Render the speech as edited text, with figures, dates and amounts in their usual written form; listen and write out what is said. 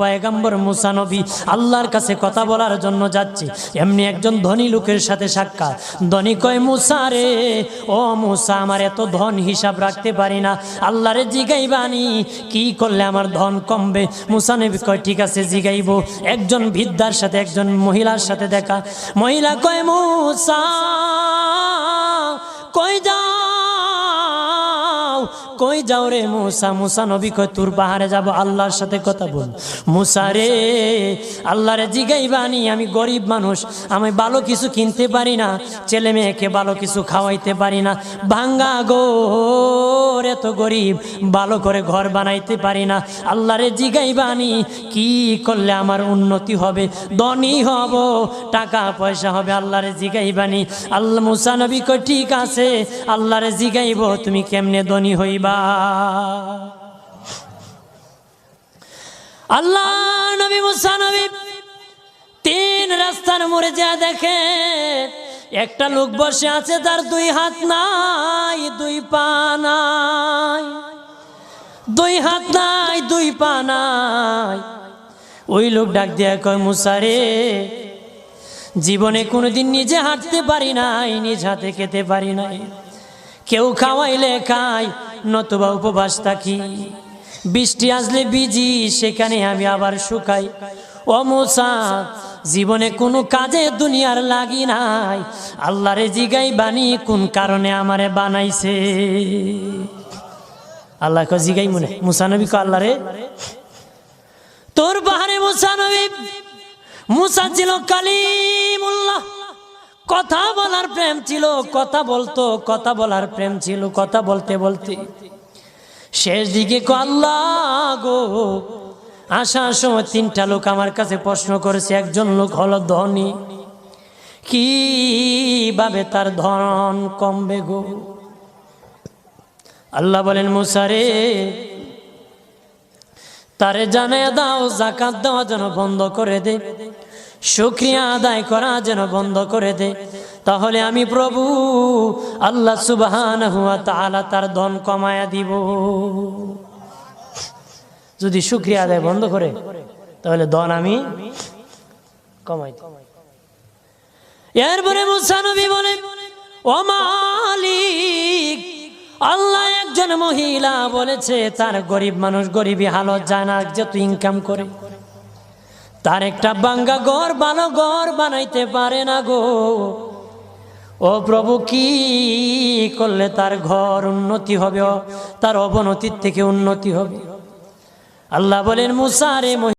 পয়গম্বর মুসা নবী আল্লাহর কাছে কথা বলার জন্য যাচ্ছে, এমনি একজন ধনী লোকের সাথে সাক্ষাৎ। ধনী কয়, মুসা রে, ও মুসা, আমার এত ধন হিসাব রাখতে পারি না, আল্লাহরে জিগাইবানি কি করলে আমার ধন কমবে? মুসা নবী কয়, ঠিক আছে জিগাইব। একজন বৃদ্ধার সাথে, একজন মহিলার সাথে দেখা। মহিলা কয়, মুসা কই যাও, কই যাও রে মুসা? মুসা নবী কয়, তোর পাহাড়ে যাব, আল্লাহর সাথে কথা বল। মুসা রে, আল্লাহরে জিগাইবানি, আমি গরিব মানুষ, আমি ভালো কিছু কিনতে পারি না, ছেলে মেয়েকে ভালো কিছু খাওয়াইতে পারি না, ভাঙ্গা ঘর, এত গরিব, ভালো করে ঘর বানাইতে পারি না, আল্লাহরে জিগাইবানি কি করলে আমার উন্নতি হবে, ধনী হব, টাকা পয়সা হবে, আল্লাহরে জিগাইবানি। আল্লাহ মুসা নবী কয়, ঠিক আছে, আল্লাহরে জিগাইব, তুমি কেমনে ধনী হইবা? আল্লাহ নবী মুসা নবী 3 রাস্তার মোড়ে যা দেখে একটা লোক বসে আছে, তার 2 হাত নাই, 2 পা নাই, 2 হাত নাই, 2 পা নাই। ওই লোক ডাক দিয়া কয়, মুসা রে, জীবনে কোনোদিন নিজে হাঁটতে পারি নাই, নিজ হাতে খেতে পারি নাই, কেউ খাওয়াইলে খাই, নতুবা উপবাস থাকি, বৃষ্টি আসলে ভিজি, সেখানে আমি আবার শুকাই। ও মুসা, জীবনে কোনো কাজে দুনিয়ার লাগি নাই, আল্লাহরে জিগাইবানি কোন কারণে আমারে বানাইছে? আল্লাহ কয়, জিগাই মনে। মুসা নবী কয়, আল্লাহরে তোর পাহাড়ে মুসা নবী, মুসা ছিল কালিমুল্লাহ, কথা বলার প্রেম ছিল, কথা বলতো, কথা বলার প্রেম ছিল। কথা বলতে বলতে শেষ দিকে আল্লাহ গো, আসার সময় 3টা লোক আমার কাছে প্রশ্ন করেছে। একজন লোক হলো ধনী, কিভাবে তার ধন কমবে গো? আল্লাহ বলেন, মুসা রে, তারে জানায় দাও, যাকাত দেওয়া যেন বন্ধ করে দে, শুকরিয়া আদায় করা যেন বন্ধ করে দে, তাহলে আমি প্রভু আল্লাহ সুবহানাহু ওয়া তাআলা তার ধন কমায়া দিব। যদি শুকরিয়া আদায় বন্ধ করে, তাহলে ধন আমি কমাই দেব। এরপরে মুসা নবী বলে, ও মালিক, আল্লাহ একজন মহিলা বলেছে তার গরিব মানুষ গরিবী হালত যায় না, যত ইনকাম করে তার একটা ভাঙ্গা ঘর, ভালো ঘর বানাইতে পারে না গো। ও প্রভু, কি করলে তার ঘর উন্নতি হবে, তার অবনতির থেকে উন্নতি হবে? আল্লাহ বলেন, মুসা রে,